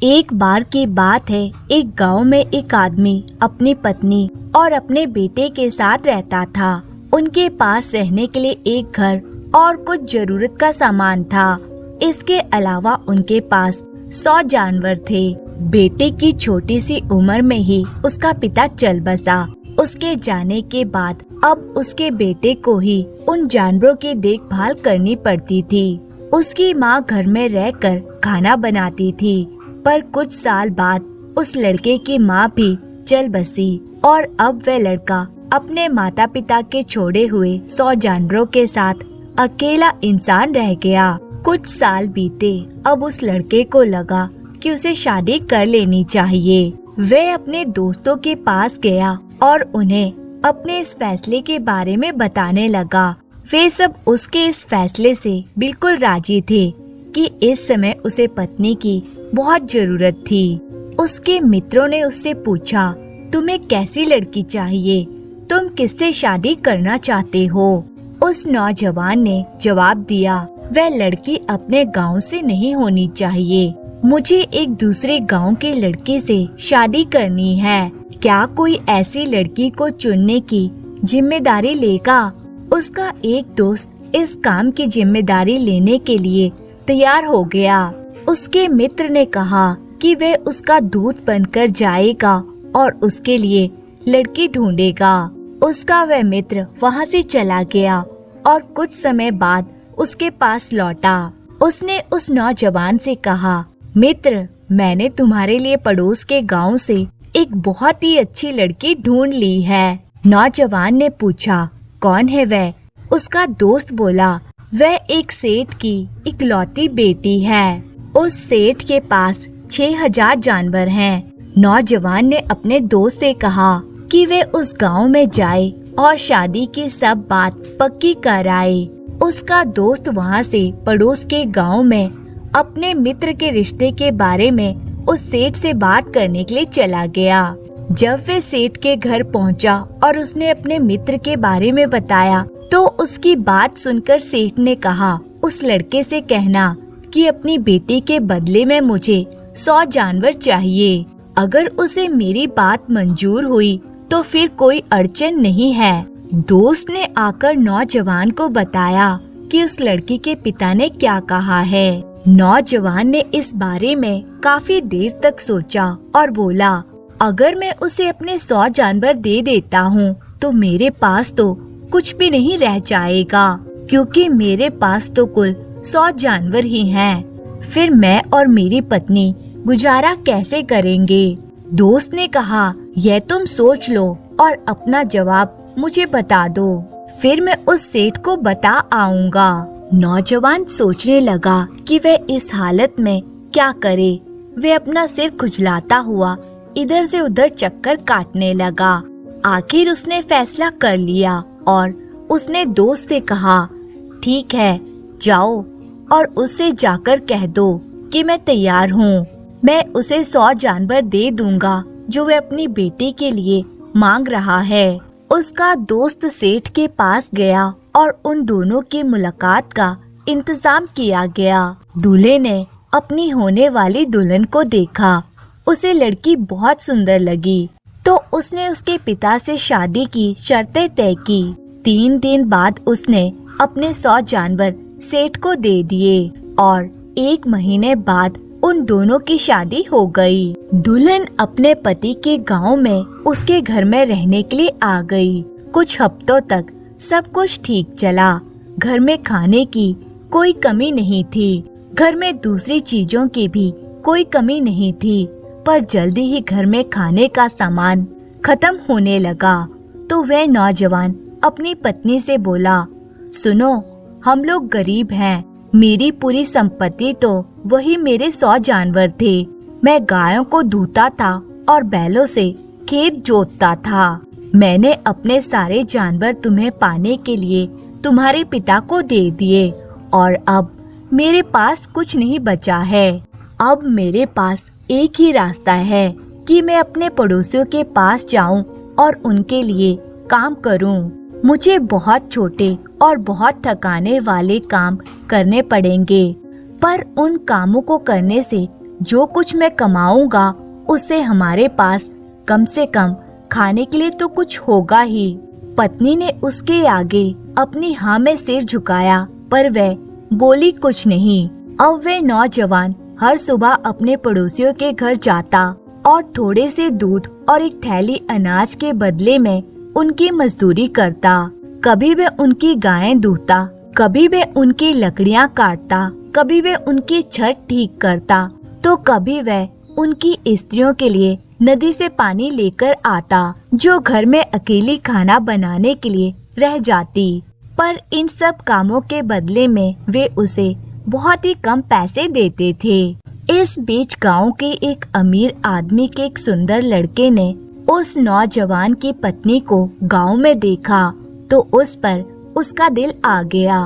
एक बार की बात है, एक गांव में एक आदमी अपनी पत्नी और अपने बेटे के साथ रहता था। उनके पास रहने के लिए एक घर और कुछ जरूरत का सामान था। इसके अलावा उनके पास 100 जानवर थे। बेटे की छोटी सी उम्र में ही उसका पिता चल बसा। उसके जाने के बाद अब उसके बेटे को ही उन जानवरों की देखभाल करनी पड़ती थी। उसकी माँ घर में रहकर खाना बनाती थी, पर कुछ साल बाद उस लड़के की माँ भी चल बसी और अब वह लड़का अपने माता पिता के छोड़े हुए 100 जानवरों के साथ अकेला इंसान रह गया। कुछ साल बीते, अब उस लड़के को लगा कि उसे शादी कर लेनी चाहिए। वह अपने दोस्तों के पास गया और उन्हें अपने इस फैसले के बारे में बताने लगा। वे सब उसके इस फैसले से बिल्कुल राजी थे कि इस समय उसे पत्नी की बहुत जरूरत थी। उसके मित्रों ने उससे पूछा, तुम्हें कैसी लड़की चाहिए? तुम किससे शादी करना चाहते हो? उस नौजवान ने जवाब दिया, वह लड़की अपने गांव से नहीं होनी चाहिए। मुझे एक दूसरे गांव के लड़के से शादी करनी है। क्या कोई ऐसी लड़की को चुनने की जिम्मेदारी लेगा? उसका एक दोस्त इस काम की जिम्मेदारी लेने के लिए तैयार हो गया। उसके मित्र ने कहा कि वह उसका दूत बनकर जाएगा और उसके लिए लड़की ढूंढेगा। उसका वह मित्र वहाँ से चला गया और कुछ समय बाद उसके पास लौटा। उसने उस नौजवान से कहा, मित्र, मैंने तुम्हारे लिए पड़ोस के गांव से एक बहुत ही अच्छी लड़की ढूंढ ली है। नौजवान ने पूछा, कौन है वह? उसका दोस्त बोला, वह एक सेठ की इकलौती बेटी है। उस सेठ के पास 6000 जानवर हैं। नौजवान ने अपने दोस्त से कहा कि वे उस गांव में जाए और शादी की सब बात पक्की कर आए। उसका दोस्त वहां से पड़ोस के गांव में अपने मित्र के रिश्ते के बारे में उस सेठ से बात करने के लिए चला गया। जब वे सेठ के घर पहुंचा और उसने अपने मित्र के बारे में बताया, तो उसकी बात सुनकर सेठ ने कहा, उस लड़के से कहना कि अपनी बेटी के बदले में मुझे 100 जानवर चाहिए। अगर उसे मेरी बात मंजूर हुई तो फिर कोई अड़चन नहीं है। दोस्त ने आकर नौजवान को बताया कि उस लड़की के पिता ने क्या कहा है। नौजवान ने इस बारे में काफी देर तक सोचा और बोला, अगर मैं उसे अपने 100 जानवर दे देता हूँ तो मेरे पास तो कुछ भी नहीं रह जाएगा, क्योंकि मेरे पास तो कुल 100 जानवर ही हैं। फिर मैं और मेरी पत्नी गुजारा कैसे करेंगे? दोस्त ने कहा, यह तुम सोच लो और अपना जवाब मुझे बता दो, फिर मैं उस सेठ को बता आऊंगा। नौजवान सोचने लगा कि वह इस हालत में क्या करे। वह अपना सिर खुजलाता हुआ इधर से उधर चक्कर काटने लगा। आखिर उसने फैसला कर लिया और उसने दोस्त से कहा, ठीक है, जाओ और उससे जाकर कह दो कि मैं तैयार हूँ। मैं उसे 100 जानवर दे दूंगा जो वह अपनी बेटी के लिए मांग रहा है। उसका दोस्त सेठ के पास गया और उन दोनों की मुलाकात का इंतजाम किया गया। दूल्हे ने अपनी होने वाली दुल्हन को देखा। उसे लड़की बहुत सुंदर लगी, तो उसने उसके पिता से शादी की शर्तें तय की। 3 दिन बाद उसने अपने 100 जानवर सेठ को दे दिए और 1 महीने बाद उन दोनों की शादी हो गई। दुल्हन अपने पति के गांव में उसके घर में रहने के लिए आ गई। कुछ हफ्तों तक सब कुछ ठीक चला। घर में खाने की कोई कमी नहीं थी। घर में दूसरी चीजों की भी कोई कमी नहीं थी, पर जल्दी ही घर में खाने का सामान खत्म होने लगा। तो वह नौजवान अपनी पत्नी से बोला, सुनो, हम लोग गरीब हैं। मेरी पूरी संपत्ति तो वही मेरे 100 जानवर थे। मैं गायों को दूता था और बैलों से खेत जोतता था। मैंने अपने सारे जानवर तुम्हें पाने के लिए तुम्हारे पिता को दे दिए और अब मेरे पास कुछ नहीं बचा है। अब मेरे पास एक ही रास्ता है कि मैं अपने पड़ोसियों के पास जाऊं और उनके लिए काम करूं। मुझे बहुत छोटे और बहुत थकाने वाले काम करने पड़ेंगे, पर उन कामों को करने से जो कुछ मैं कमाऊंगा उससे हमारे पास कम से कम खाने के लिए तो कुछ होगा ही। पत्नी ने उसके आगे अपनी हाँ में सिर झुकाया, पर वह बोली कुछ नहीं। अब वह नौजवान हर सुबह अपने पड़ोसियों के घर जाता और थोड़े से दूध और एक थैली अनाज के बदले में उनकी मजदूरी करता। कभी वह उनकी गायें दूहता, कभी वह उनकी लकड़ियां काटता, कभी वह उनकी छत ठीक करता, तो कभी वह उनकी स्त्रियों के लिए नदी से पानी लेकर आता, जो घर में अकेली खाना बनाने के लिए रह जाती। पर इन सब कामों के बदले में वे उसे बहुत ही कम पैसे देते थे। इस बीच गांव के एक अमीर आदमी के एक सुंदर लड़के ने उस नौजवान की पत्नी को गांव में देखा तो उस पर उसका दिल आ गया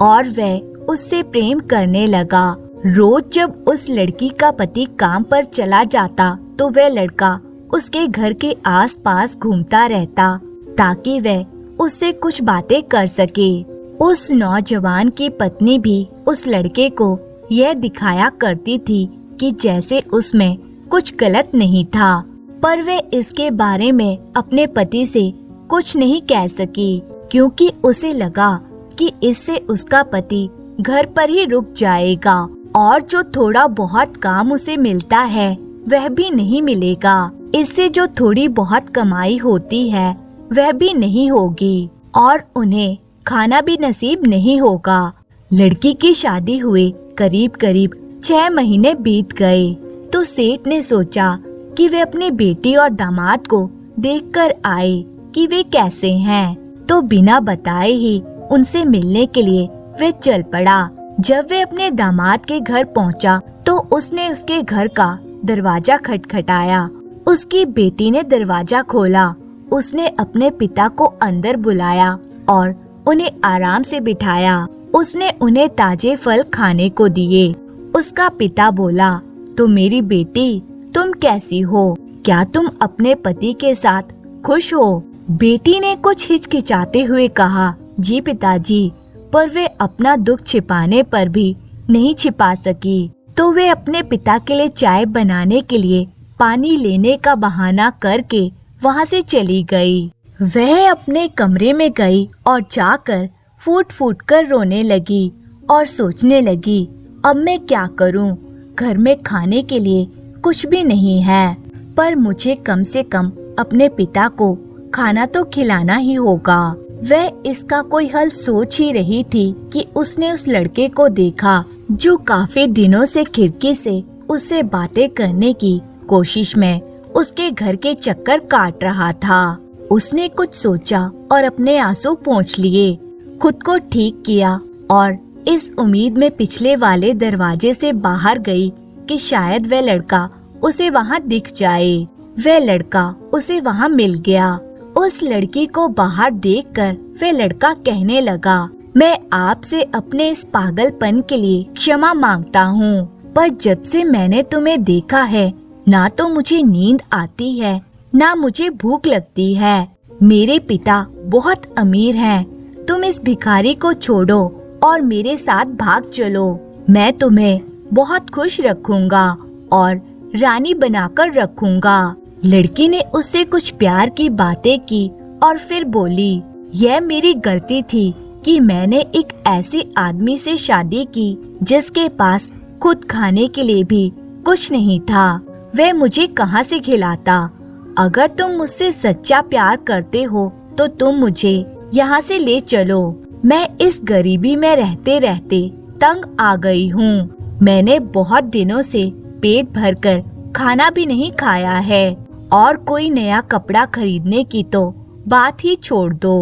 और वह उससे प्रेम करने लगा। रोज जब उस लड़की का पति काम पर चला जाता तो वह लड़का उसके घर के आसपास घूमता रहता ताकि वह उससे कुछ बातें कर सके। उस नौजवान की पत्नी भी उस लड़के को यह दिखाया करती थी कि जैसे उसमें कुछ गलत नहीं था, पर वे इसके बारे में अपने पति से कुछ नहीं कह सकी क्योंकि उसे लगा कि इससे उसका पति घर पर ही रुक जाएगा और जो थोड़ा बहुत काम उसे मिलता है वह भी नहीं मिलेगा। इससे जो थोड़ी बहुत कमाई होती है वह भी नहीं होगी और उन्हें खाना भी नसीब नहीं होगा। लड़की की शादी हुए करीब करीब 6 महीने बीत गए तो सेठ ने सोचा कि वे अपनी बेटी और दामाद को देखकर आए कि वे कैसे हैं, तो बिना बताए ही उनसे मिलने के लिए वे चल पड़ा। जब वे अपने दामाद के घर पहुंचा तो उसने उसके घर का दरवाजा खटखटाया। उसकी बेटी ने दरवाजा खोला। उसने अपने पिता को अंदर बुलाया और उन्हें आराम से बिठाया। उसने उन्हें ताजे फल खाने को दिए। उसका पिता बोला, तो मेरी बेटी तुम कैसी हो? क्या तुम अपने पति के साथ खुश हो? बेटी ने कुछ हिचकिचाते हुए कहा, जी पिताजी, पर वे अपना दुख छिपाने पर भी नहीं छिपा सकी। तो वे अपने पिता के लिए चाय बनाने के लिए पानी लेने का बहाना करके वहाँ से चली गई। वह अपने कमरे में गई और जाकर फूट फूट कर रोने लगी और सोचने लगी, अब मैं क्या करूं? घर में खाने के लिए कुछ भी नहीं है, पर मुझे कम से कम अपने पिता को खाना तो खिलाना ही होगा। वह इसका कोई हल सोच ही रही थी कि उसने उस लड़के को देखा जो काफी दिनों से खिड़की से उससे बातें करने की कोशिश में उसके घर के चक्कर काट रहा था। उसने कुछ सोचा और अपने आंसू पोंछ लिए, खुद को ठीक किया और इस उम्मीद में पिछले वाले दरवाजे से बाहर गई कि शायद वह लड़का उसे वहाँ दिख जाए। वह लड़का उसे वहाँ मिल गया। उस लड़की को बाहर देखकर वह लड़का कहने लगा, मैं आपसे अपने इस पागलपन के लिए क्षमा मांगता हूँ, पर जब से मैंने तुम्हें देखा है ना तो मुझे नींद आती है ना मुझे भूख लगती है। मेरे पिता बहुत अमीर हैं। तुम इस भिखारी को छोड़ो और मेरे साथ भाग चलो। मैं तुम्हें बहुत खुश रखूंगा और रानी बनाकर रखूंगा। लड़की ने उससे कुछ प्यार की बातें की और फिर बोली, यह मेरी गलती थी कि मैंने एक ऐसे आदमी से शादी की जिसके पास खुद खाने के लिए भी कुछ नहीं था। वह मुझे कहाँ से खिलाता? अगर तुम मुझसे सच्चा प्यार करते हो तो तुम मुझे यहाँ से ले चलो। मैं इस गरीबी में रहते रहते तंग आ गई हूँ। मैंने बहुत दिनों से पेट भरकर खाना भी नहीं खाया है और कोई नया कपड़ा खरीदने की तो बात ही छोड़ दो।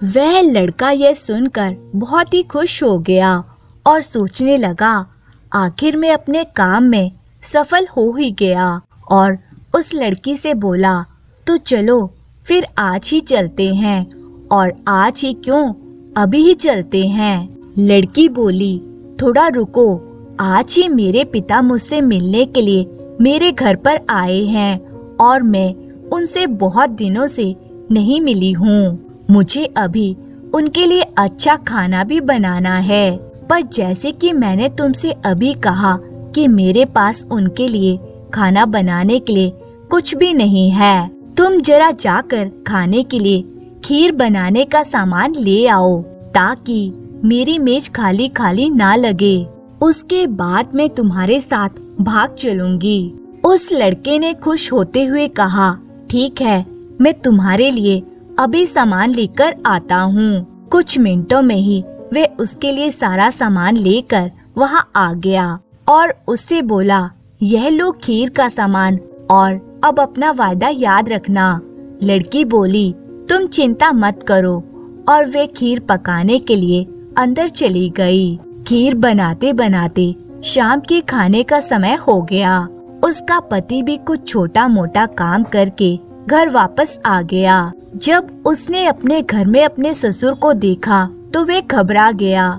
वह लड़का यह सुनकर बहुत ही खुश हो गया और सोचने लगा, आखिर में अपने काम में सफल हो ही गया और उस लड़की से बोला, तो चलो फिर आज ही चलते हैं। और आज ही क्यों, अभी ही चलते हैं। लड़की बोली, थोड़ा रुको, आज ही मेरे पिता मुझसे मिलने के लिए मेरे घर पर आए हैं और मैं उनसे बहुत दिनों से नहीं मिली हूँ। मुझे अभी उनके लिए अच्छा खाना भी बनाना है, पर जैसे कि मैंने तुमसे अभी कहा कि मेरे पास उनके लिए खाना बनाने के लिए कुछ भी नहीं है। तुम जरा जाकर खाने के लिए खीर बनाने का सामान ले आओ ताकि मेरी मेज खाली खाली ना लगे। उसके बाद मैं तुम्हारे साथ भाग चलूंगी। उस लड़के ने खुश होते हुए कहा, ठीक है, मैं तुम्हारे लिए अभी सामान लेकर आता हूँ। कुछ मिनटों में ही वे उसके लिए सारा सामान लेकर वहाँ आ गया और उससे बोला, यह लो खीर का सामान और अब अपना वादा याद रखना। लड़की बोली, तुम चिंता मत करो, और वे खीर पकाने के लिए अंदर चली गई। खीर बनाते बनाते शाम के खाने का समय हो गया। उसका पति भी कुछ छोटा मोटा काम करके घर वापस आ गया। जब उसने अपने घर में अपने ससुर को देखा तो वे घबरा गया।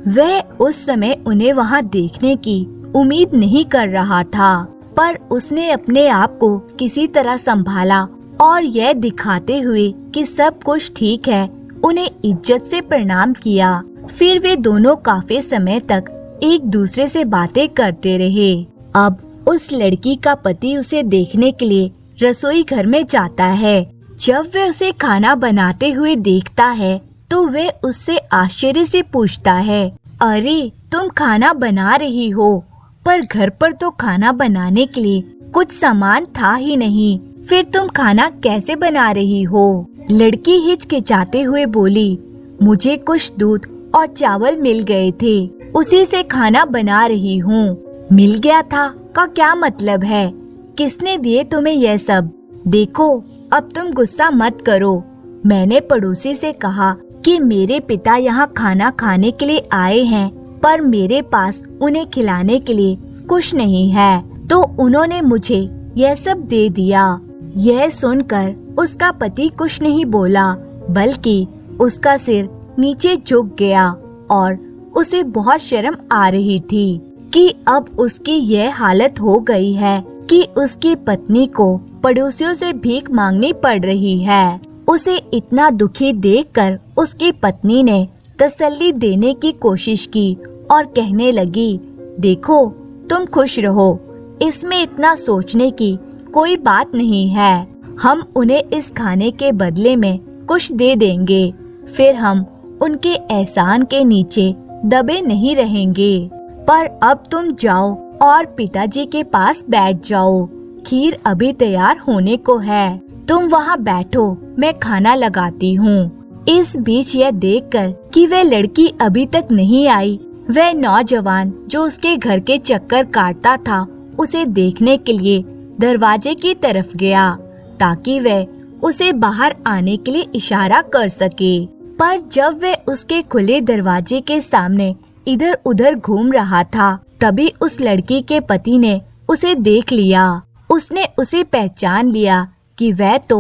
वह उस समय उन्हें वहाँ देखने की उम्मीद नहीं कर रहा था, पर उसने अपने आप को किसी तरह संभाला और यह दिखाते हुए कि सब कुछ ठीक है, उन्हें इज्जत से प्रणाम किया। फिर वे दोनों काफी समय तक एक दूसरे से बातें करते रहे। अब उस लड़की का पति उसे देखने के लिए रसोई घर में जाता है। जब वह उसे खाना बनाते हुए देखता है तो वह उससे आश्चर्य से पूछता है, अरे तुम खाना बना रही हो, पर घर पर तो खाना बनाने के लिए कुछ सामान था ही नहीं, फिर तुम खाना कैसे बना रही हो? लड़की हिचकिचाते हुए बोली, मुझे कुछ दूध और चावल मिल गए थे, उसी से खाना बना रही हूँ। मिल गया था का क्या मतलब है? किसने दिए तुम्हें यह सब? देखो, अब तुम गुस्सा मत करो। मैंने पड़ोसी से कहा कि मेरे पिता यहाँ खाना खाने के लिए आए हैं, पर मेरे पास उन्हें खिलाने के लिए कुछ नहीं है, तो उन्होंने मुझे यह सब दे दिया। यह सुनकर उसका पति कुछ नहीं बोला, बल्कि उसका सिर नीचे झुक गया और उसे बहुत शर्म आ रही थी कि अब उसकी यह हालत हो गई है कि उसकी पत्नी को पड़ोसियों से भीख मांगनी पड़ रही है। उसे इतना दुखी देखकर उसकी पत्नी ने तसल्ली देने की कोशिश की और कहने लगी, देखो, तुम खुश रहो, इसमें इतना सोचने की कोई बात नहीं है। हम उन्हें इस खाने के बदले में कुछ दे देंगे, फिर हम उनके एहसान के नीचे दबे नहीं रहेंगे। पर अब तुम जाओ और पिताजी के पास बैठ जाओ, खीर अभी तैयार होने को है, तुम वहाँ बैठो, मैं खाना लगाती हूँ। इस बीच यह देखकर कि वह लड़की अभी तक नहीं आई, वह नौजवान जो उसके घर के चक्कर काटता था, उसे देखने के लिए दरवाजे की तरफ गया ताकि वह उसे बाहर आने के लिए इशारा कर सके। पर जब वह उसके खुले दरवाजे के सामने इधर उधर घूम रहा था, तभी उस लड़की के पति ने उसे देख लिया। उसने उसे पहचान लिया कि वह तो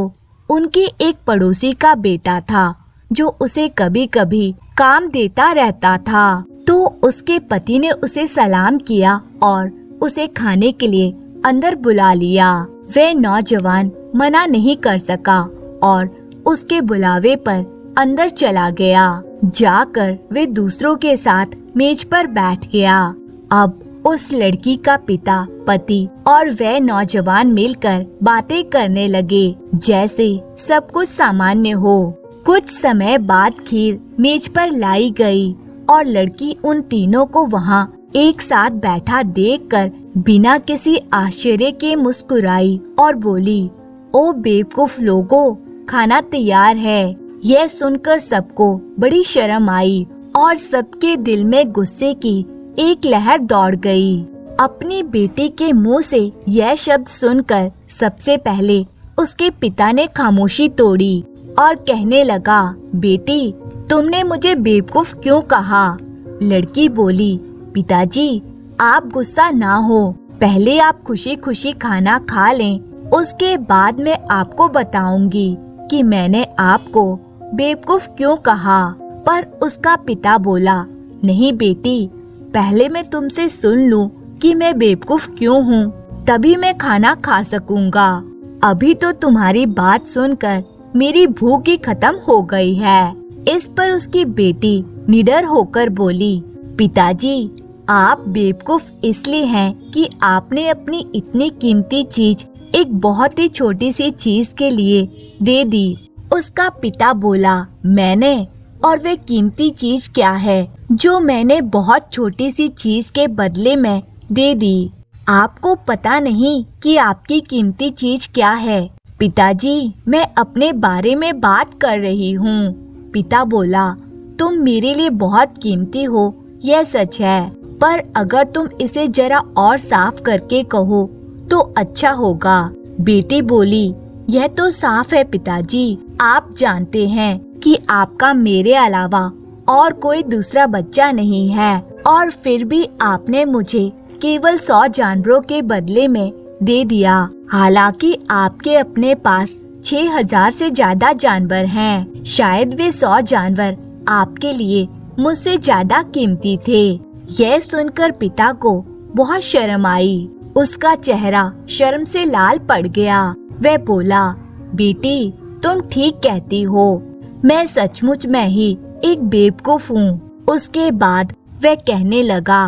उनकी एक पड़ोसी का बेटा था जो उसे कभी कभी काम देता रहता था। तो उसके पति ने उसे सलाम किया और उसे खाने के लिए अंदर बुला लिया। वह नौजवान मना नहीं कर सका और उसके बुलावे पर अंदर चला गया। जाकर वे दूसरों के साथ मेज पर बैठ गया। अब उस लड़की का पिता, पति और वह नौजवान मिलकर बातें करने लगे जैसे सब कुछ सामान्य हो। कुछ समय बाद खीर मेज पर लाई गई और लड़की उन तीनों को वहाँ एक साथ बैठा देखकर बिना किसी आश्चर्य के मुस्कुराई और बोली, ओ बेवकूफ लोगों, खाना तैयार है। यह सुनकर सबको बड़ी शर्म आई और सबके दिल में गुस्से की एक लहर दौड़ गई। अपनी बेटी के मुंह से यह शब्द सुनकर सबसे पहले उसके पिता ने खामोशी तोड़ी और कहने लगा, बेटी, तुमने मुझे बेवकूफ क्यों कहा? लड़की बोली, पिताजी, आप गुस्सा ना हो, पहले आप खुशी खुशी खाना खा लें, उसके बाद मैं आपको बताऊंगी कि मैंने आपको बेवकूफ क्यों कहा। पर उसका पिता बोला, नहीं बेटी, पहले मैं तुमसे सुन लूं कि मैं बेवकूफ क्यों हूँ, तभी मैं खाना खा सकूंगा। अभी तो तुम्हारी बात सुनकर मेरी भूख ही खत्म हो गई है। इस पर उसकी बेटी निडर होकर बोली, पिताजी, आप बेवकूफ इसलिए हैं कि आपने अपनी इतनी कीमती चीज एक बहुत ही छोटी सी चीज के लिए दे दी। उसका पिता बोला, मैंने? और वे कीमती चीज क्या है जो मैंने बहुत छोटी सी चीज के बदले में दे दी? आपको पता नहीं कि आपकी कीमती चीज क्या है। पिताजी, मैं अपने बारे में बात कर रही हूँ। पिता बोला, तुम मेरे लिए बहुत कीमती हो, यह सच है, पर अगर तुम इसे जरा और साफ करके कहो तो अच्छा होगा। बेटी बोली, यह तो साफ है पिताजी। आप जानते हैं कि आपका मेरे अलावा और कोई दूसरा बच्चा नहीं है, और फिर भी आपने मुझे केवल 100 जानवरों के बदले में दे दिया। हालांकि आपके अपने पास 6000 से ज्यादा जानवर हैं। शायद वे 100 जानवर आपके लिए मुझसे ज्यादा कीमती थे। यह सुनकर पिता को बहुत शर्म आई। उसका चेहरा शर्म से लाल पड़ गया। वह बोला, बेटी, तुम ठीक कहती हो, मैं सचमुच में ही एक बेवकूफ हूँ। उसके बाद वह कहने लगा,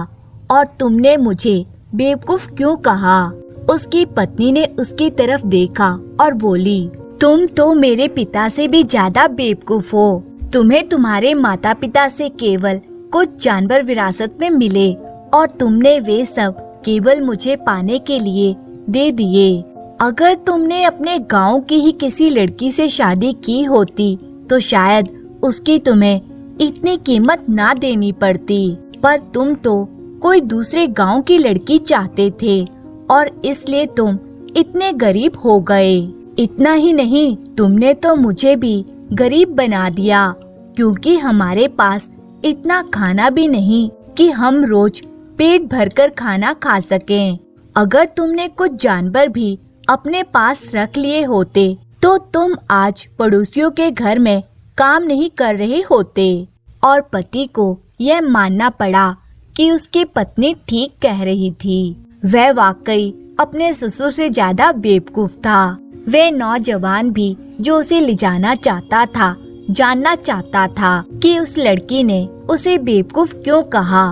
और तुमने मुझे बेवकूफ क्यों कहा? उसकी पत्नी ने उसकी तरफ देखा और बोली, तुम तो मेरे पिता से भी ज्यादा बेवकूफ हो। तुम्हें तुम्हारे माता पिता से केवल कुछ जानवर विरासत में मिले और तुमने वे सब केवल मुझे पाने के लिए दे दिए। अगर तुमने अपने गांव की ही किसी लड़की से शादी की होती तो शायद उसकी तुम्हें इतनी कीमत ना देनी पड़ती, पर तुम तो कोई दूसरे गांव की लड़की चाहते थे और इसलिए तुम इतने गरीब हो गए। इतना ही नहीं, तुमने तो मुझे भी गरीब बना दिया, क्योंकि हमारे पास इतना खाना भी नहीं कि हम रोज पेट भरकर खाना खा सकें। अगर तुमने कुछ जानवर भी अपने पास रख लिए होते तो तुम आज पड़ोसियों के घर में काम नहीं कर रहे होते। और पति को यह मानना पड़ा कि उसकी पत्नी ठीक कह रही थी। वह वाकई अपने ससुर से ज्यादा बेवकूफ था। वह नौजवान भी जो उसे ले जाना चाहता था, जानना चाहता था कि उस लड़की ने उसे बेवकूफ क्यों कहा।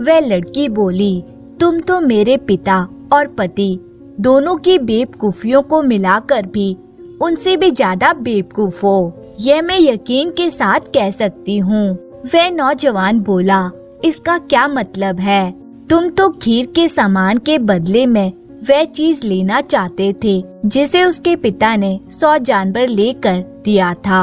वह लड़की बोली, तुम तो मेरे पिता और पति दोनों की बेवकूफियों को मिलाकर भी उनसे भी ज्यादा बेवकूफ हो, यह मैं यकीन के साथ कह सकती हूँ। वह नौजवान बोला, इसका क्या मतलब है? तुम तो खीर के सामान के बदले में वह चीज लेना चाहते थे जिसे उसके पिता ने 100 जानवर लेकर दिया था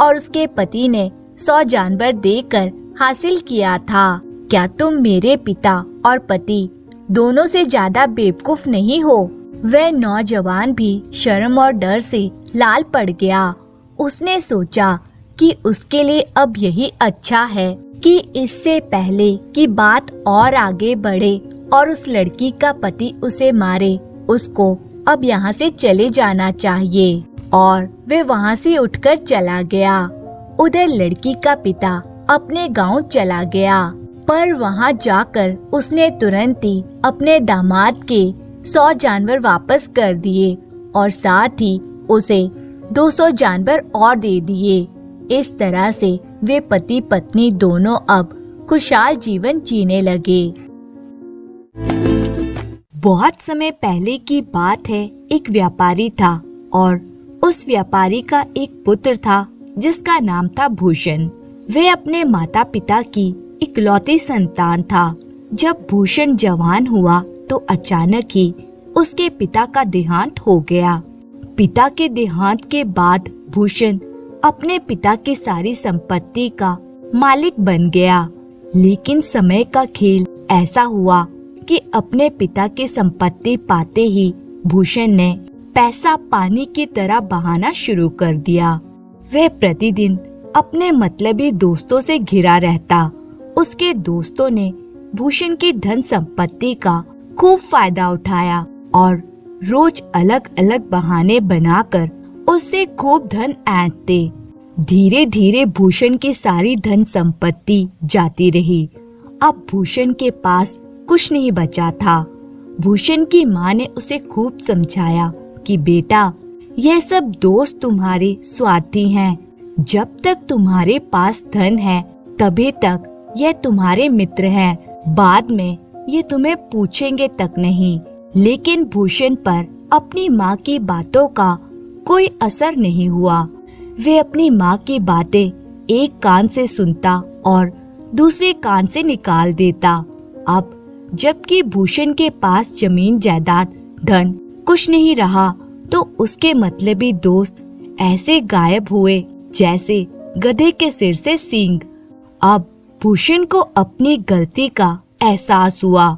और उसके पति ने 100 जानवर देकर हासिल किया था। क्या तुम मेरे पिता और पति दोनों से ज्यादा बेवकूफ नहीं हो? वह नौजवान भी शर्म और डर से लाल पड़ गया। उसने सोचा कि उसके लिए अब यही अच्छा है कि इससे पहले कि बात और आगे बढ़े और उस लड़की का पति उसे मारे, उसको अब यहाँ से चले जाना चाहिए। और वे वहाँ से उठकर चला गया। उधर लड़की का पिता अपने गांव चला गया, पर वहाँ जाकर उसने तुरंत ही अपने दामाद के 100 जानवर वापस कर दिए और साथ ही उसे 200 जानवर और दे दिए। इस तरह से वे पति पत्नी दोनों अब खुशहाल जीवन जीने लगे। बहुत समय पहले की बात है। एक व्यापारी था और उस व्यापारी का एक पुत्र था जिसका नाम था भूषण। वे अपने माता पिता की इकलौती संतान था। जब भूषण जवान हुआ तो अचानक ही उसके पिता का देहांत हो गया। पिता के देहांत के बाद भूषण अपने पिता की सारी संपत्ति का मालिक बन गया। लेकिन समय का खेल ऐसा हुआ कि अपने पिता की संपत्ति पाते ही भूषण ने पैसा पानी की तरह बहाना शुरू कर दिया। वह प्रतिदिन अपने मतलबी दोस्तों से घिरा रहता। उसके दोस्तों ने भूषण की धन संपत्ति का खूब फायदा उठाया और रोज अलग अलग बहाने बनाकर उससे खूब धन ऐंठते। धीरे धीरे भूषण की सारी धन संपत्ति जाती रही। अब भूषण के पास कुछ नहीं बचा था। भूषण की माँ ने उसे खूब समझाया कि बेटा, यह सब दोस्त तुम्हारे स्वार्थी हैं। जब तक तुम्हारे पास धन है तभी तक यह तुम्हारे मित्र हैं, बाद में ये तुम्हें पूछेंगे तक नहीं। लेकिन भूषण पर अपनी माँ की बातों का कोई असर नहीं हुआ। वे अपनी माँ की बातें एक कान से सुनता और दूसरे कान से निकाल देता। अब जबकि भूषण के पास जमीन जायदाद धन कुछ नहीं रहा, तो उसके मतलबी दोस्त ऐसे गायब हुए जैसे गधे के सिर से सींग। अब भूषण को अपनी गलती का एहसास हुआ।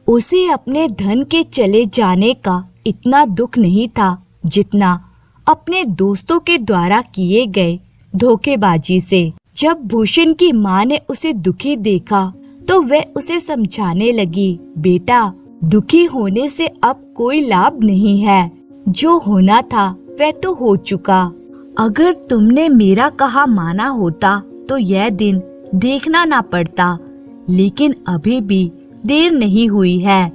उसे अपने धन के चले जाने का इतना दुख नहीं था जितना अपने दोस्तों के द्वारा किए गए धोखेबाजी से। जब भूषण की माँ ने उसे दुखी देखा तो वह उसे समझाने लगी, बेटा, दुखी होने से अब कोई लाभ नहीं है। जो होना था वह तो हो चुका। अगर तुमने मेरा कहा माना होता तो यह दिन देखना ना पड़ता। लेकिन अभी भी देर नहीं हुई है।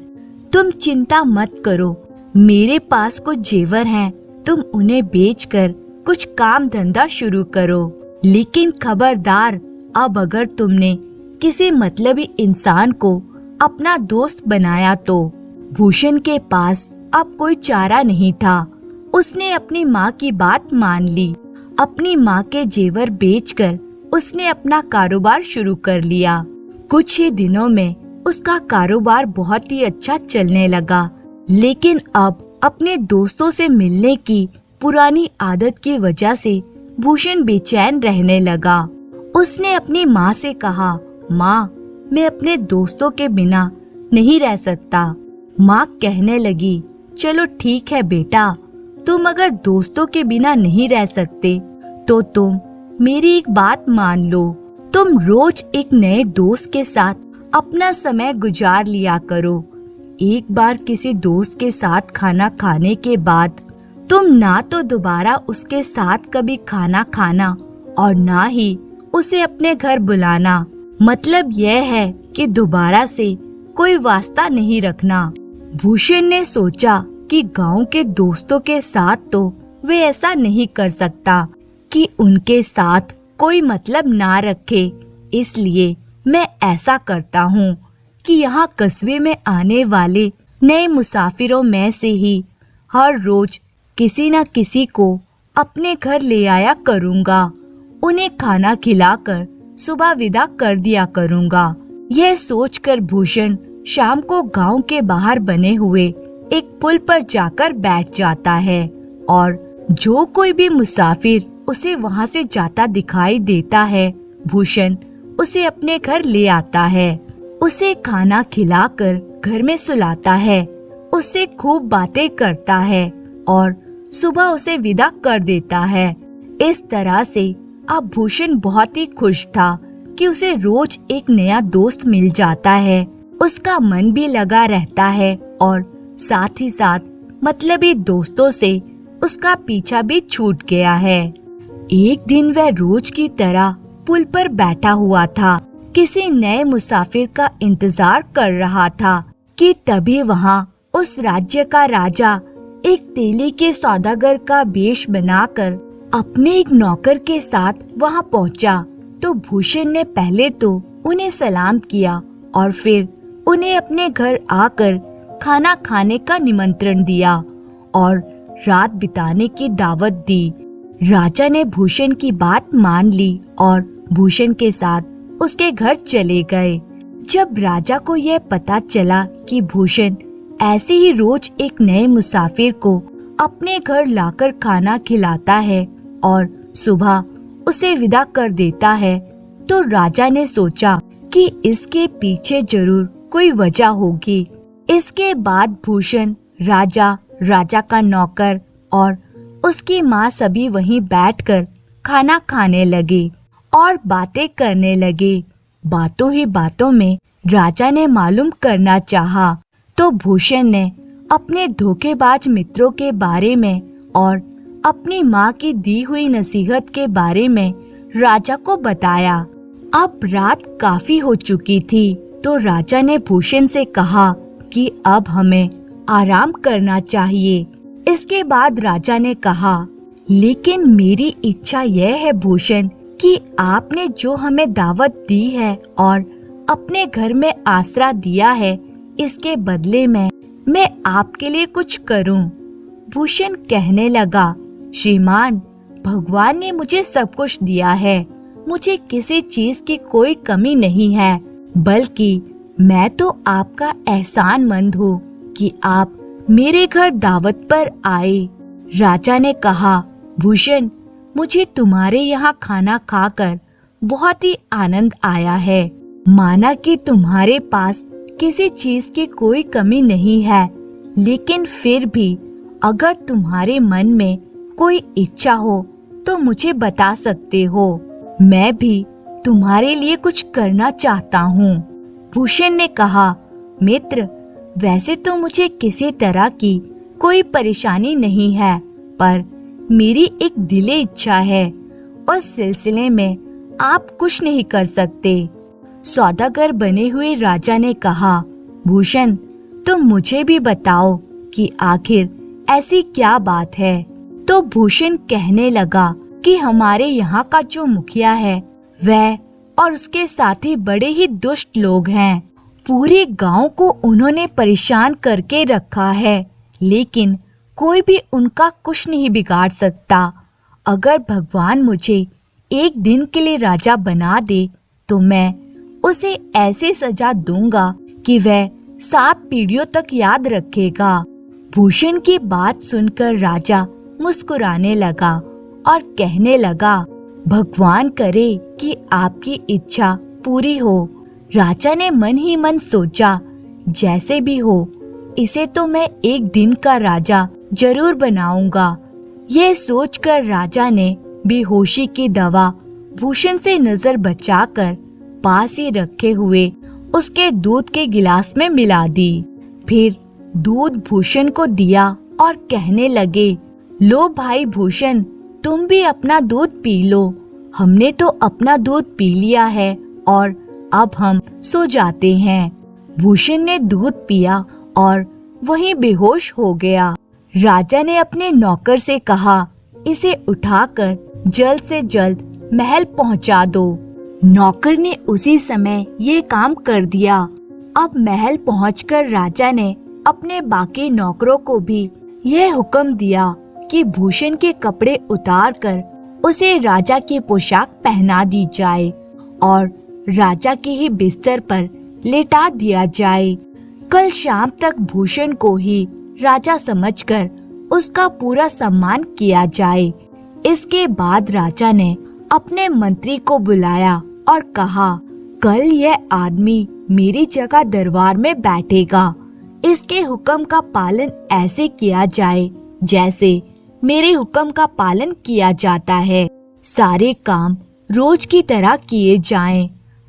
तुम चिंता मत करो। मेरे पास कुछ जेवर हैं, तुम उन्हें बेचकर कुछ काम धंधा शुरू करो। लेकिन खबरदार, अब अगर तुमने किसी मतलबी इंसान को अपना दोस्त बनाया तो। भूषण के पास अब कोई चारा नहीं था। उसने अपनी माँ की बात मान ली। अपनी माँ के जेवर बेचकर उसने अपना कारोबार शुरू कर लिया। कुछ ही दिनों में उसका कारोबार बहुत ही अच्छा चलने लगा। लेकिन अब अपने दोस्तों से मिलने की पुरानी आदत की वजह से भूषण बेचैन रहने लगा। उसने अपनी माँ से कहा, माँ, मैं अपने दोस्तों के बिना नहीं रह सकता। माँ कहने लगी, चलो ठीक है बेटा, तुम अगर दोस्तों के बिना नहीं रह सकते तो तुम मेरी एक बात मान लो। तुम रोज एक नए दोस्त के साथ अपना समय गुजार लिया करो। एक बार किसी दोस्त के साथ खाना खाने के बाद तुम ना तो दोबारा उसके साथ कभी खाना खाना और ना ही उसे अपने घर बुलाना। मतलब यह है कि दोबारा से कोई वास्ता नहीं रखना। भूषण ने सोचा कि गांव के दोस्तों के साथ तो वे ऐसा नहीं कर सकता कि उनके साथ कोई मतलब ना रखे। इसलिए मैं ऐसा करता हूँ कि यहाँ कस्बे में आने वाले नए मुसाफिरों में से ही हर रोज किसी न किसी को अपने घर ले आया करूँगा। उन्हें खाना खिलाकर सुबह विदा कर दिया करूँगा। यह सोचकर भूषण शाम को गांव के बाहर बने हुए एक पुल पर जाकर बैठ जाता है और जो कोई भी मुसाफिर उसे वहां से जाता दिखाई देता है, भूषण उसे अपने घर ले आता है। उसे खाना खिलाकर घर में सुलाता है, उससे खूब बातें करता है और सुबह उसे विदा कर देता है। इस तरह से अब भूषण बहुत ही खुश था कि उसे रोज एक नया दोस्त मिल जाता है। उसका मन भी लगा रहता है और साथ ही साथ मतलबी दोस्तों से उसका पीछा भी छूट गया है। एक दिन वह रोज की तरह पुल पर बैठा हुआ था, किसी नए मुसाफिर का इंतजार कर रहा था कि तभी वहाँ उस राज्य का राजा एक तेली के सौदागर का वेश बनाकर अपने एक नौकर के साथ वहाँ पहुँचा। तो भूषण ने पहले तो उन्हें सलाम किया और फिर उन्हें अपने घर आकर खाना खाने का निमंत्रण दिया और रात बिताने की दावत दी। राजा ने भूषण की बात मान ली और भूषण के साथ उसके घर चले गए। जब राजा को यह पता चला कि भूषण ऐसे ही रोज एक नए मुसाफिर को अपने घर लाकर खाना खिलाता है और सुबह उसे विदा कर देता है, तो राजा ने सोचा कि इसके पीछे जरूर कोई वजह होगी। इसके बाद भूषण, राजा, राजा का नौकर और उसकी माँ सभी वहीं बैठकर खाना खाने लगे और बातें करने लगे। बातों ही बातों में राजा ने मालूम करना चाहा, तो भूषण ने अपने धोखेबाज मित्रों के बारे में और अपनी माँ की दी हुई नसीहत के बारे में राजा को बताया। अब रात काफी हो चुकी थी, तो राजा ने भूषण से कहा कि अब हमें आराम करना चाहिए। इसके बाद राजा ने कहा, लेकिन मेरी इच्छा यह है भूषण कि आपने जो हमें दावत दी है और अपने घर में आसरा दिया है, इसके बदले में मैं आपके लिए कुछ करूं। भूषण कहने लगा, श्रीमान, भगवान ने मुझे सब कुछ दिया है, मुझे किसी चीज की कोई कमी नहीं है, बल्कि मैं तो आपका एहसानमंद हूँ कि आप मेरे घर दावत पर आए। राजा ने कहा, भूषण, मुझे तुम्हारे यहाँ खाना खाकर बहुत ही आनंद आया है। माना कि तुम्हारे पास किसी चीज की कोई कमी नहीं है, लेकिन फिर भी अगर तुम्हारे मन में कोई इच्छा हो तो मुझे बता सकते हो, मैं भी तुम्हारे लिए कुछ करना चाहता हूँ। भूषण ने कहा, मित्र, वैसे तो मुझे किसी तरह की कोई परेशानी नहीं है, पर मेरी एक दिली इच्छा है, उस सिलसिले में आप कुछ नहीं कर सकते। सौदागर बने हुए राजा ने कहा, भूषण, तुम मुझे भी बताओ कि आखिर ऐसी क्या बात है। तो भूषण कहने लगा कि हमारे यहाँ का जो मुखिया है वह और उसके साथी बड़े ही दुष्ट लोग हैं। पूरे गांव को उन्होंने परेशान करके रखा है, लेकिन कोई भी उनका कुछ नहीं बिगाड़ सकता। अगर भगवान मुझे एक दिन के लिए राजा बना दे तो मैं उसे ऐसी सजा दूंगा कि वह 7 पीढ़ियों तक याद रखेगा। भूषण की बात सुनकर राजा मुस्कुराने लगा और कहने लगा, भगवान करे कि आपकी इच्छा पूरी हो। राजा ने मन ही मन सोचा, जैसे भी हो, इसे तो मैं एक दिन का राजा जरूर बनाऊंगा। यह सोचकर राजा ने बेहोशी की दवा भूषण से नजर बचाकर पास ही रखे हुए उसके दूध के गिलास में मिला दी। फिर दूध भूषण को दिया और कहने लगे, लो भाई भूषण, तुम भी अपना दूध पी लो। हमने तो अपना दूध पी लिया है और अब हम सो जाते हैं। भूषण ने दूध पिया और वहीं बेहोश हो गया। राजा ने अपने नौकर से कहा, इसे उठाकर जल्द से जल्द महल पहुंचा दो। नौकर ने उसी समय ये काम कर दिया। अब महल पहुंचकर राजा ने अपने बाकी नौकरों को भी यह हुक्म दिया कि भूषण के कपड़े उतारकर उसे राजा की पोशाक पहना दी जाए और राजा के ही बिस्तर पर लेटा दिया जाए। कल शाम तक भूषण को ही राजा समझकर उसका पूरा सम्मान किया जाए। इसके बाद राजा ने अपने मंत्री को बुलाया और कहा, कल यह आदमी मेरी जगह दरबार में बैठेगा। इसके हुक्म का पालन ऐसे किया जाए जैसे मेरे हुक्म का पालन किया जाता है। सारे काम रोज की तरह किए जाएं।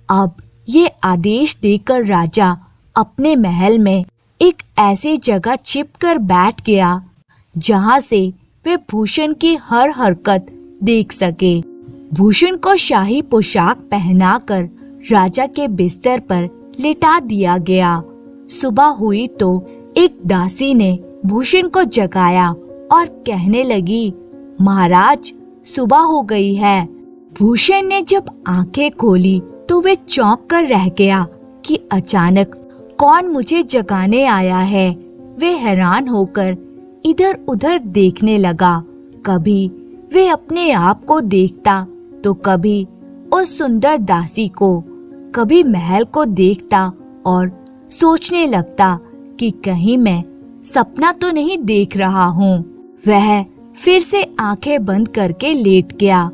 अब ये आदेश देकर राजा अपने महल में एक ऐसी जगह छिपकर बैठ गया जहां से वे भूषण की हर हरकत देख सके। भूषण को शाही पोशाक पहनाकर राजा के बिस्तर पर लिटा दिया गया। सुबह हुई तो एक दासी ने भूषण को जगाया और कहने लगी, महाराज, सुबह हो गई है। भूषण ने जब आंखें खोली तो वे चौंक कर रह गया कि अचानक कौन मुझे जगाने आया है। वे हैरान होकर इधर उधर देखने लगा। कभी वे अपने आप को देखता तो कभी उस सुंदर दासी को, कभी महल को देखता और सोचने लगता कि कहीं मैं सपना तो नहीं देख रहा हूँ। वह फिर से आंखें बंद करके लेट गया।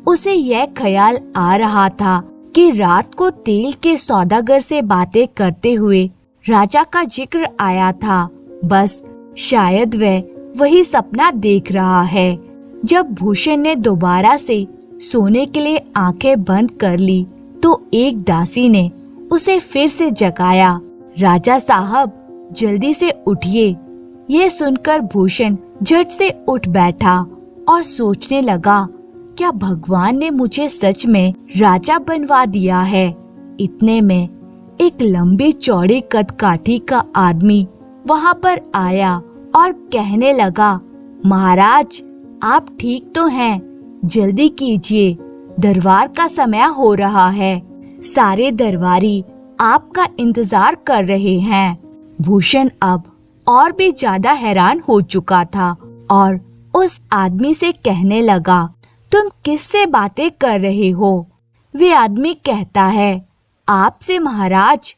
उसे यह ख्याल आ रहा था कि रात को तेल के सौदागर से बातें करते हुए राजा का जिक्र आया था। बस शायद वह वही सपना देख रहा है। जब भूषण ने दोबारा से सोने के लिए आंखें बंद कर ली तो एक दासी ने उसे फिर से जगाया। राजा साहब, जल्दी से उठिए। ये सुनकर भूषण झट से उठ बैठा और सोचने लगा, क्या भगवान ने मुझे सच में राजा बनवा दिया है। इतने में एक लंबी चौड़ी कदकाठी का आदमी वहां पर आया और कहने लगा, महाराज, आप ठीक तो हैं? जल्दी कीजिए, दरबार का समय हो रहा है। सारे दरबारी आपका इंतजार कर रहे हैं। भूषण अब और भी ज्यादा हैरान हो चुका था और उस आदमी से कहने लगा, तुम किससे बातें कर रहे हो? वे आदमी कहता है, आपसे महाराज।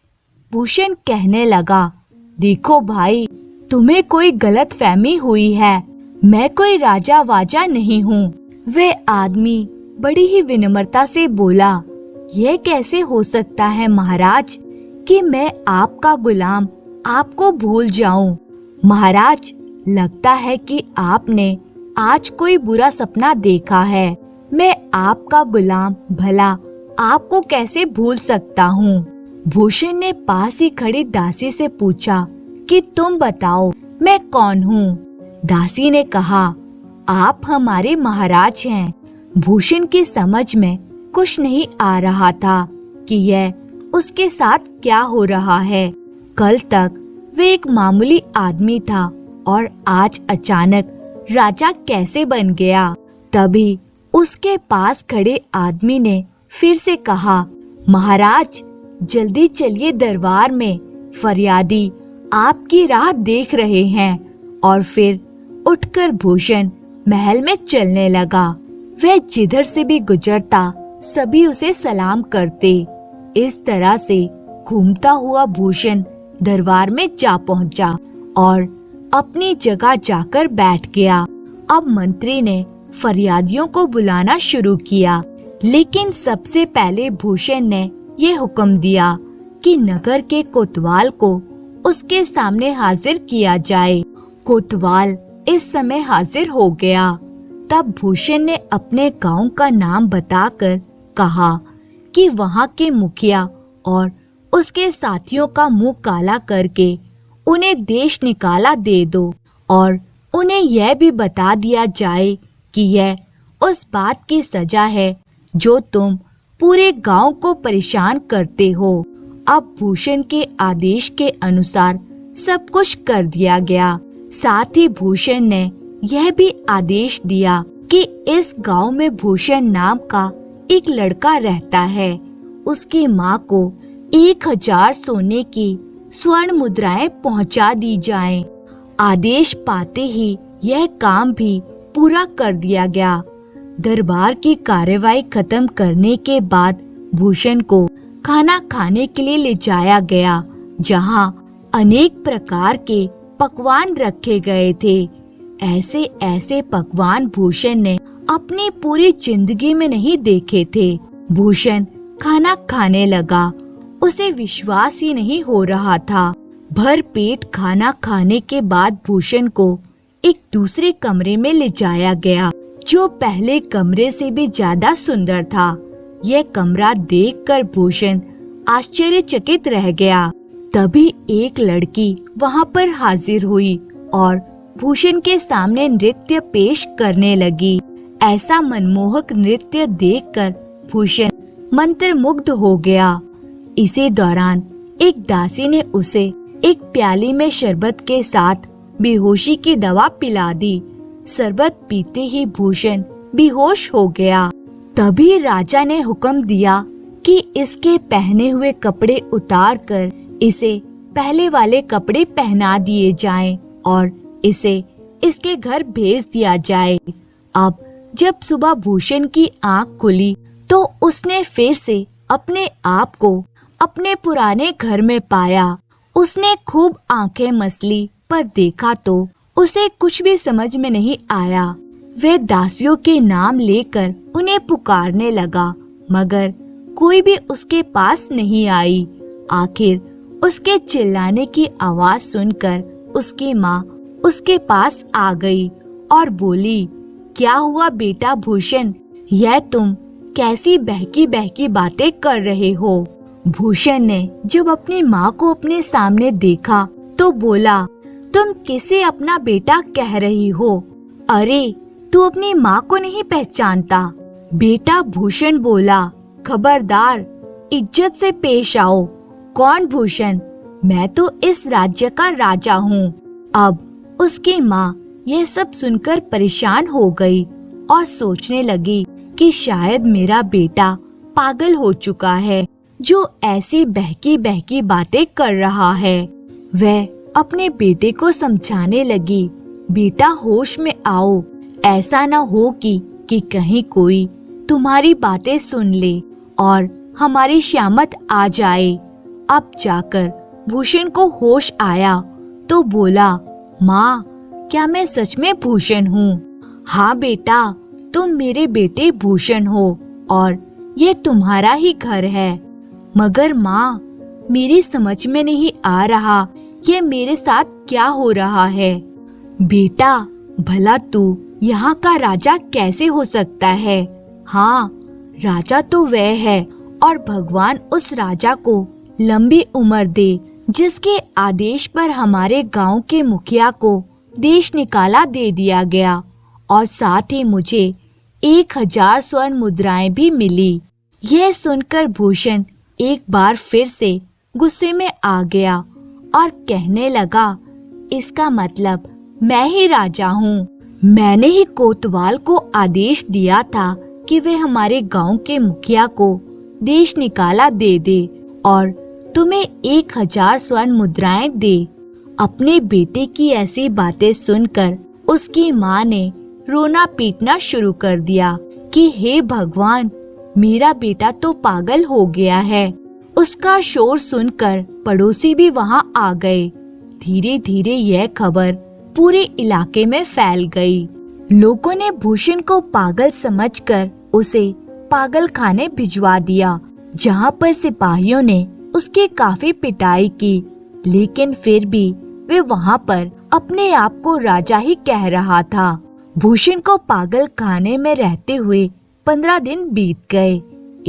भूषण कहने लगा, देखो भाई, तुम्हें कोई गलतफहमी हुई है, मैं कोई राजा वाजा नहीं हूँ। वे आदमी बड़ी ही विनम्रता से बोला, यह कैसे हो सकता है महाराज कि मैं आपका गुलाम आपको भूल जाऊं? महाराज, लगता है कि आपने आज कोई बुरा सपना देखा है। मैं आपका गुलाम भला आपको कैसे भूल सकता हूँ? भूषण ने पास ही खड़ी दासी से पूछा कि तुम बताओ मैं कौन हूँ? दासी ने कहा, आप हमारे महाराज हैं। भूषण की समझ में कुछ नहीं आ रहा था कि यह उसके साथ क्या हो रहा है। कल तक वे एक मामूली आदमी था और आज अचानक राजा कैसे बन गया? तभी उसके पास खड़े आदमी ने फिर से कहा, महाराज जल्दी चलिए दरबार में, फरियादी आपकी राह देख रहे हैं। और फिर उठकर भूषण महल में चलने लगा। वह जिधर से भी गुजरता सभी उसे सलाम करते। इस तरह से घूमता हुआ भूषण दरबार में जा पहुंचा और अपनी जगह जाकर बैठ गया। अब मंत्री ने फरियादियों को बुलाना शुरू किया, लेकिन सबसे पहले भूषण ने ये हुक्म दिया कि नगर के कोतवाल को उसके सामने हाजिर किया जाए। कोतवाल इस समय हाजिर हो गया। तब भूषण ने अपने गांव का नाम बताकर कहा कि वहां के मुखिया और उसके साथियों का मुंह काला करके उन्हें देश निकाला दे दो और उन्हें यह भी बता दिया जाए कि यह उस बात की सजा है जो तुम पूरे गांव को परेशान करते हो। अब भूषण के आदेश के अनुसार सब कुछ कर दिया गया। साथ ही भूषण ने यह भी आदेश दिया कि इस गांव में भूषण नाम का एक लड़का रहता है। उसकी माँ को 1000 सोने की स्वर्ण मुद्राएं पहुंचा दी जाएं। आदेश पाते ही यह काम भी पूरा कर दिया गया। दरबार की कार्यवाही खत्म करने के बाद भूषण को खाना खाने के लिए ले जाया गया, जहां अनेक प्रकार के पकवान रखे गए थे। ऐसे ऐसे पकवान भूषण ने अपनी पूरी जिंदगी में नहीं देखे थे। भूषण खाना खाने लगा। उसे विश्वास ही नहीं हो रहा था। भर पेट खाना खाने के बाद भूषण को एक दूसरे कमरे में ले जाया गया, जो पहले कमरे से भी ज्यादा सुंदर था। यह कमरा देखकर भूषण आश्चर्यचकित रह गया। तभी एक लड़की वहां पर हाजिर हुई और भूषण के सामने नृत्य पेश करने लगी। ऐसा मनमोहक नृत्य देखकर भूषण मंत्रमुग्ध हो गया। इसी दौरान एक दासी ने उसे एक प्याली में शरबत के साथ बेहोशी की दवा पिला दी। शरबत पीते ही भूषण बेहोश हो गया। तभी राजा ने हुक्म दिया कि इसके पहने हुए कपड़े उतार कर इसे पहले वाले कपड़े पहना दिए जाएं और इसे इसके घर भेज दिया जाए। अब जब सुबह भूषण की आंख खुली तो उसने फिर से अपने आप को अपने पुराने घर में पाया। उसने खूब आंखें मसली, पर देखा तो उसे कुछ भी समझ में नहीं आया। वह दासियों के नाम लेकर उन्हें पुकारने लगा, मगर कोई भी उसके पास नहीं आई। आखिर उसके चिल्लाने की आवाज सुनकर उसकी माँ उसके पास आ गई और बोली, क्या हुआ बेटा भूषण, यह तुम कैसी बहकी बहकी बातें कर रहे हो? भूषण ने जब अपनी माँ को अपने सामने देखा तो बोला, तुम किसे अपना बेटा कह रही हो? अरे तू अपनी माँ को नहीं पहचानता? बेटा भूषण बोला, खबरदार, इज्जत से पेश आओ। कौन भूषण? मैं तो इस राज्य का राजा हूँ। अब उसकी माँ यह सब सुनकर परेशान हो गई और सोचने लगी कि शायद मेरा बेटा पागल हो चुका है। जो ऐसी बहकी बहकी बातें कर रहा है। वह अपने बेटे को समझाने लगी, बेटा होश में आओ, ऐसा न हो कि कहीं कोई तुम्हारी बातें सुन ले और हमारी श्यामत आ जाए। अब जाकर भूषण को होश आया तो बोला, माँ, क्या मैं सच में भूषण हूँ? हाँ बेटा, तुम मेरे बेटे भूषण हो और ये तुम्हारा ही घर है। मगर माँ, मेरी समझ में नहीं आ रहा ये मेरे साथ क्या हो रहा है। बेटा, भला तू यहाँ का राजा कैसे हो सकता है? हाँ, राजा तो वह है और भगवान उस राजा को लंबी उम्र दे जिसके आदेश पर हमारे गांव के मुखिया को देश निकाला दे दिया गया और साथ ही मुझे 1000 स्वर्ण मुद्राएं भी मिली। यह सुनकर भूषण एक बार फिर से गुस्से में आ गया और कहने लगा, इसका मतलब मैं ही राजा हूँ। मैंने ही कोतवाल को आदेश दिया था कि वे हमारे गांव के मुखिया को देश निकाला दे दे और तुम्हें 1000 स्वर्ण मुद्राएं दे। अपने बेटे की ऐसी बातें सुनकर उसकी माँ ने रोना पीटना शुरू कर दिया कि हे भगवान, मेरा बेटा तो पागल हो गया है। उसका शोर सुनकर पड़ोसी भी वहाँ आ गए। धीरे धीरे यह खबर पूरे इलाके में फैल गई। लोगों ने भूषण को पागल समझकर उसे पागल खाने भिजवा दिया, जहाँ पर सिपाहियों ने उसकी काफी पिटाई की, लेकिन फिर भी वे वहाँ पर अपने आप को राजा ही कह रहा था। भूषण को पागल खाने में रहते हुए 15 दिन बीत गए।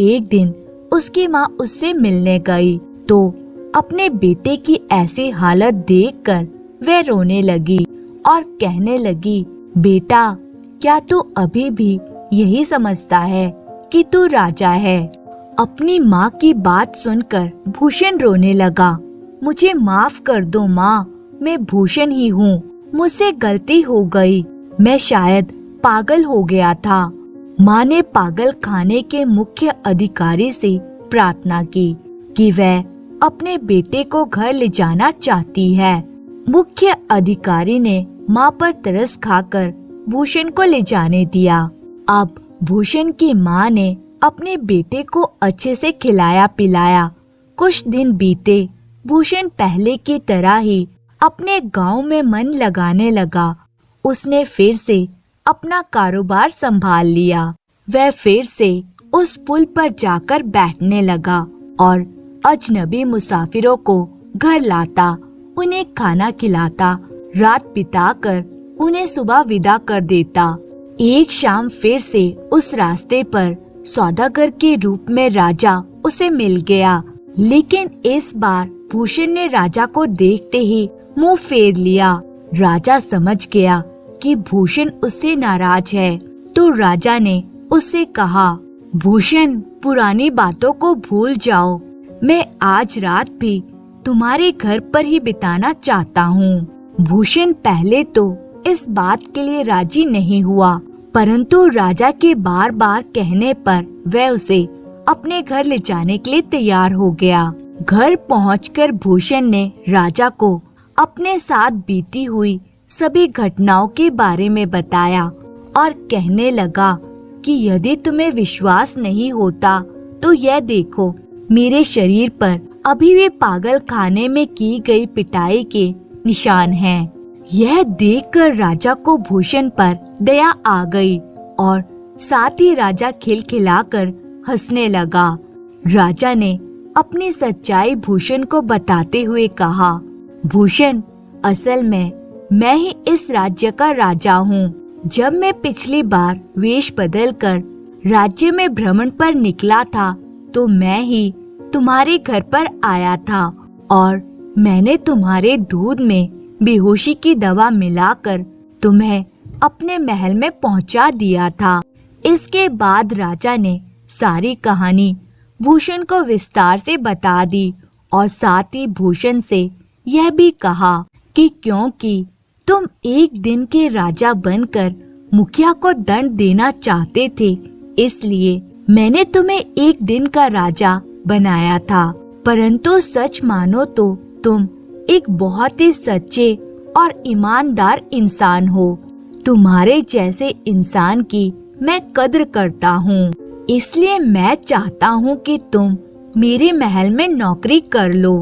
एक दिन उसकी माँ उससे मिलने गई तो अपने बेटे की ऐसी हालत देखकर वह रोने लगी और कहने लगी, बेटा, क्या तू अभी भी यही समझता है कि तू राजा है? अपनी माँ की बात सुनकर भूषण रोने लगा। मुझे माफ कर दो माँ, मैं भूषण ही हूँ, मुझसे गलती हो गई, मैं शायद पागल हो गया था। माँ ने पागल खाने के मुख्य अधिकारी से प्रार्थना की कि वह अपने बेटे को घर ले जाना चाहती है। मुख्य अधिकारी ने माँ पर तरस खाकर भूषण को ले जाने दिया। अब भूषण की माँ ने अपने बेटे को अच्छे से खिलाया पिलाया। कुछ दिन बीते, भूषण पहले की तरह ही अपने गांव में मन लगाने लगा। उसने फिर से अपना कारोबार संभाल लिया। वह फिर से उस पुल पर जाकर बैठने लगा और अजनबी मुसाफिरों को घर लाता, उन्हें खाना खिलाता, रात बिताकर उन्हें सुबह विदा कर देता। एक शाम फिर से उस रास्ते पर सौदागर के रूप में राजा उसे मिल गया, लेकिन इस बार भूषण ने राजा को देखते ही मुंह फेर लिया। राजा समझ गया कि भूषण उससे नाराज है, तो राजा ने उससे कहा, भूषण, पुरानी बातों को भूल जाओ, मैं आज रात भी तुम्हारे घर पर ही बिताना चाहता हूँ। भूषण पहले तो इस बात के लिए राजी नहीं हुआ, परंतु राजा के बार बार कहने पर वह उसे अपने घर ले जाने के लिए तैयार हो गया। घर पहुंचकर भूषण ने राजा को अपने साथ बीती हुई सभी घटनाओं के बारे में बताया और कहने लगा कि यदि तुम्हें विश्वास नहीं होता तो यह देखो, मेरे शरीर पर अभी भी पागल खाने में की गई पिटाई के निशान हैं। यह देखकर राजा को भूषण पर दया आ गई और साथ ही राजा खिलखिलाकर हंसने लगा। राजा ने अपनी सच्चाई भूषण को बताते हुए कहा, भूषण, असल में मैं ही इस राज्य का राजा हूँ। जब मैं पिछली बार वेश बदलकर राज्य में भ्रमण पर निकला था तो मैं ही तुम्हारे घर पर आया था और मैंने तुम्हारे दूध में बेहोशी की दवा मिलाकर तुम्हें अपने महल में पहुंचा दिया था। इसके बाद राजा ने सारी कहानी भूषण को विस्तार से बता दी और साथ ही भूषण से यह भी कहा कि क्योंकि तुम एक दिन के राजा बनकर मुखिया को दंड देना चाहते थे, इसलिए मैंने तुम्हें एक दिन का राजा बनाया था। परंतु सच मानो तो तुम एक बहुत ही सच्चे और ईमानदार इंसान हो। तुम्हारे जैसे इंसान की मैं कद्र करता हूँ, इसलिए मैं चाहता हूँ कि तुम मेरे महल में नौकरी कर लो।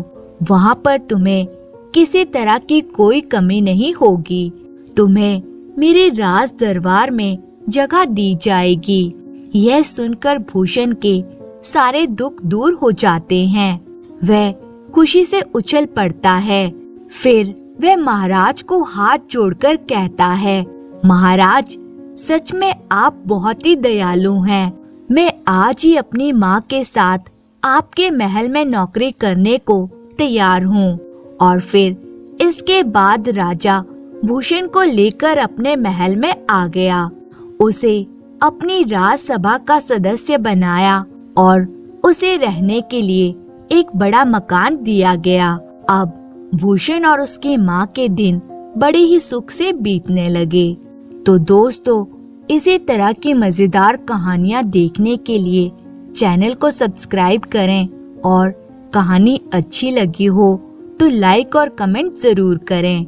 वहाँ पर तुम्हें किसी तरह की कोई कमी नहीं होगी। तुम्हें मेरे राज दरबार में जगह दी जाएगी। यह सुनकर भूषण के सारे दुख दूर हो जाते हैं। वह खुशी से उछल पड़ता है। फिर वह महाराज को हाथ जोड़कर कहता है, महाराज, सच में आप बहुत ही दयालु हैं। मैं आज ही अपनी माँ के साथ आपके महल में नौकरी करने को तैयार हूँ। और फिर इसके बाद राजा भूषण को लेकर अपने महल में आ गया। उसे अपनी राजसभा का सदस्य बनाया और उसे रहने के लिए एक बड़ा मकान दिया गया। अब भूषण और उसकी माँ के दिन बड़े ही सुख से बीतने लगे। तो दोस्तों, इसी तरह की मजेदार कहानियाँ देखने के लिए चैनल को सब्सक्राइब करें और कहानी अच्छी लगी हो तो लाइक और कमेंट जरूर करें।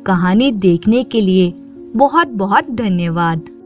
कहानी देखने के लिए बहुत बहुत धन्यवाद।